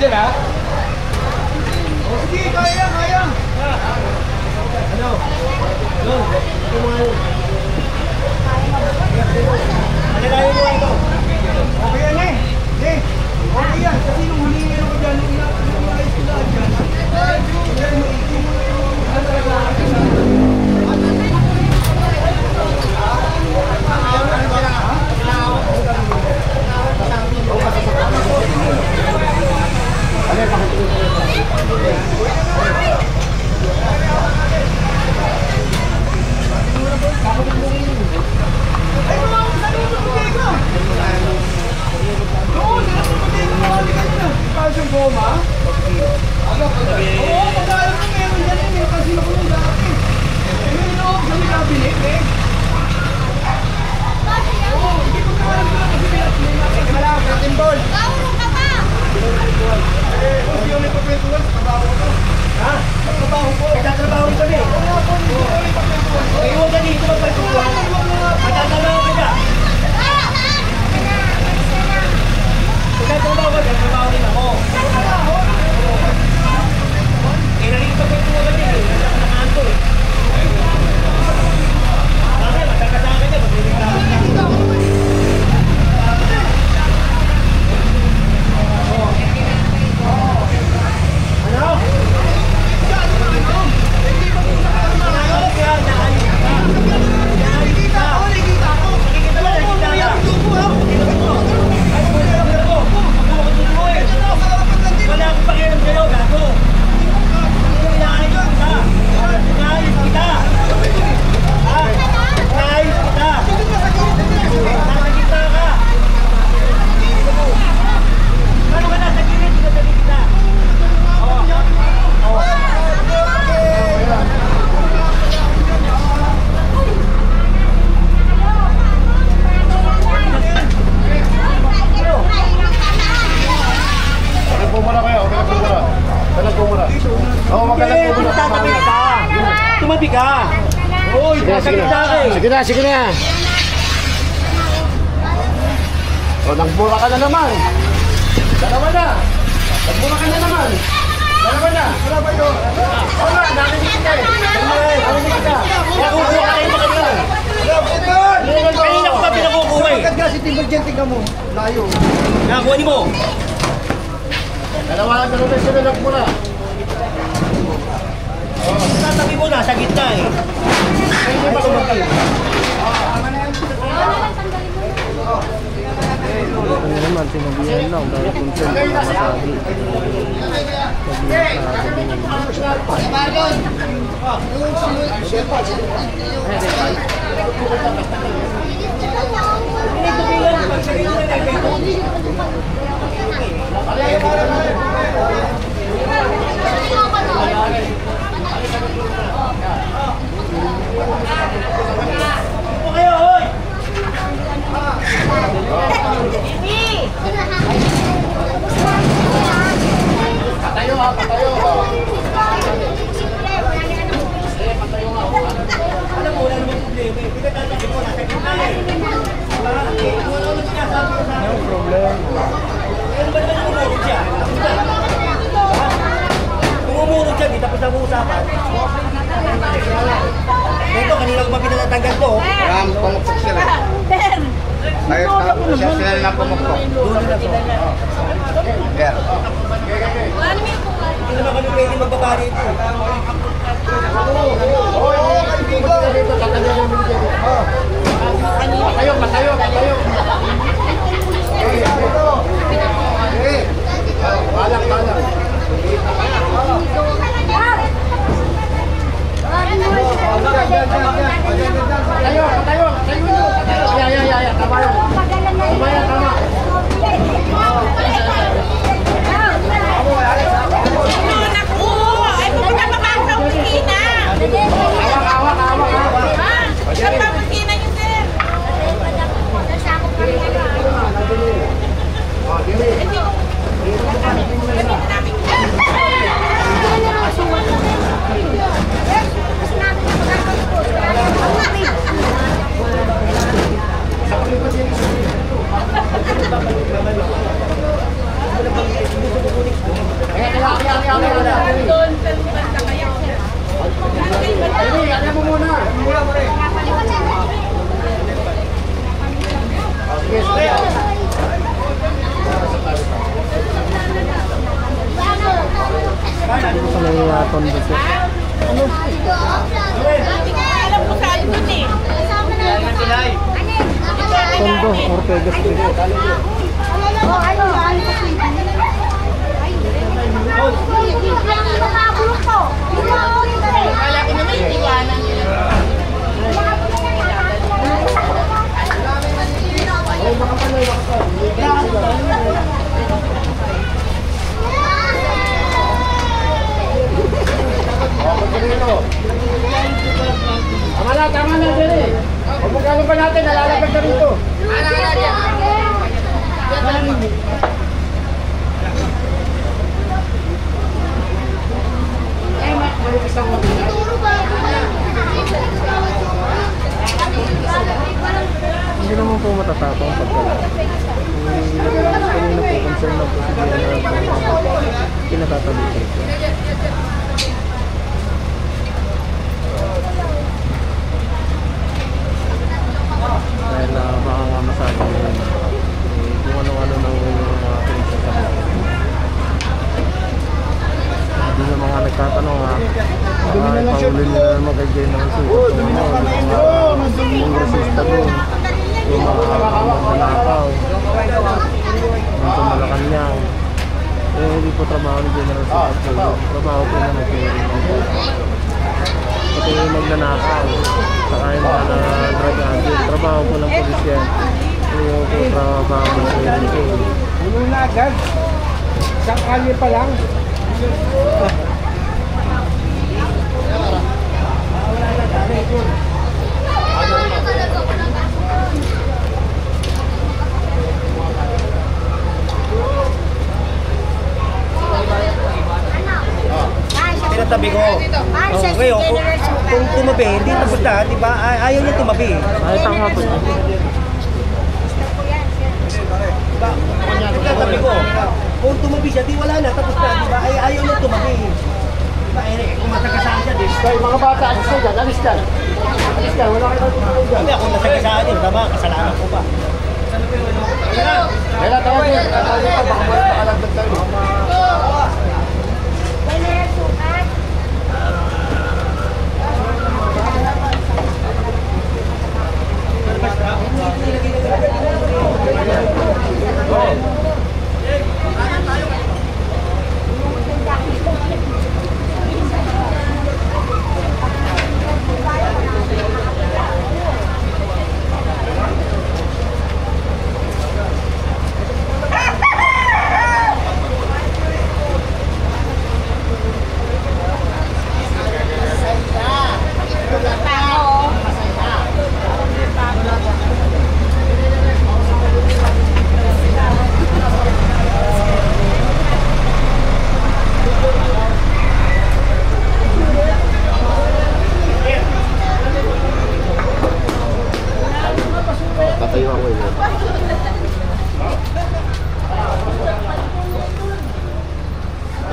dyan, ha? Sige, kaya, kaya. Ano? Ano? Malalayo mo ito. Okay yan eh. Okay yan. Kasi nung humingi ako dyan, nung inaayos ko lahat dyan, dahil maitim. Ano talaga? Tumabi ka. Uy, sakit sa akin. Sige na, sige na. O, nagbura ka na naman. Dalawa na. Nagbura ka na naman. Dalawa na. Wala ba yun? Wala, narinig kita eh. Narinig kita. Nakukuha ka kayo na kanila. Kanina ko pa pinakukuha eh. Agad nga si Timber dyan, tingnan mo. Layo. Nakakuha ni mo. Dalawa na sila nagbura. Tatabi mo, nasa gitna eh. Hindi ba tumabi? Ano naman, sinabihan lang dahil kung saan na masabi. Patayo ha, patayo. Alam mo, wala naman problema eh. Hindi ka tatabi mo, nasa gitna eh. Wala naman sinasabi ko sa akin. Problema. Ano ba naman umurog siya? Kung umurog siya, di tapos ang usapan. Ito, kanina ko pa pinatatanggal ko. Maram, pumukpok sila. Ayos na, sila lang pumukpok. Dulo na to. Kaya. Hindi naman kami pwede magbaba rito. Patayo, patayo, patayo. Balak, balak. Patayo, patayo, patayo. Ya, tama yan. Tama yan, tama. Hawak, hawak, hawak. Hindi. Dito sa may tondo po. Alam ko saan dun eh. Tondo, Ortega Street. Kala ko naman iwanan nila. Tama na, Jerry. Huwag mo gano'n pa natin, nalalagag na rito. Hindi naman po matatapang pagka. Kanina po, concern lang po si General po. Pinatatalutan po. Dahil baka nga masabi nila kung ano-ano nang mga pinagsasabi. Hindi na mga nagtatanong ha. Paulin nila naman kay General Sucos kung ano, yung mga kongresista doon, yung mga manakaw, yung sa Malacanang. Eh, hindi po trabaho ni General Sucos. Trabaho po na nag-hearing ng po. Pati yung magnanakaw, saka yung mga drug addict, trabaho po ng polisya. Yung po trabaho ng hearing. Puno na agad. Isang kalye pa lang. Tinatabi ko. Okay, kung tumabi, hindi tapos na, di ba? Ayaw niya tumabi. Ay, tama po yun. Tinatabi ko. Kung tumabi siya, di wala na, tapos na, di ba? Ayaw niya tumabi. Di ba, Eric? Kung matagasaan siya, di. Kaya mga bata, alis ka dyan, alis ka. Alis ka, wala kayo tutulog dyan. Hindi, ako natagasaan yun, tama, kasalanan ko pa. Kaya tawag yun, tawag yun, baka mali nakalagdag tayo. Tatayo ako yun.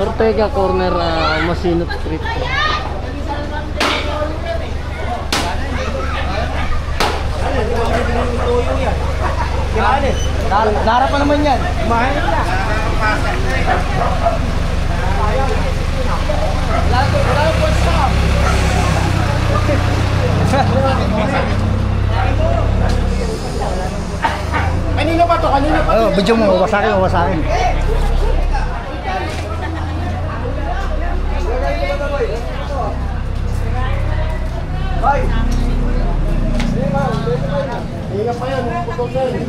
Ortega corner, Masinot Street. Narap pa naman yan. Mahal na. Kanino ba to? Kanino ba to? Video mo, wasakin, wasakin. Hoy! Hinga pa yan, putol na yun.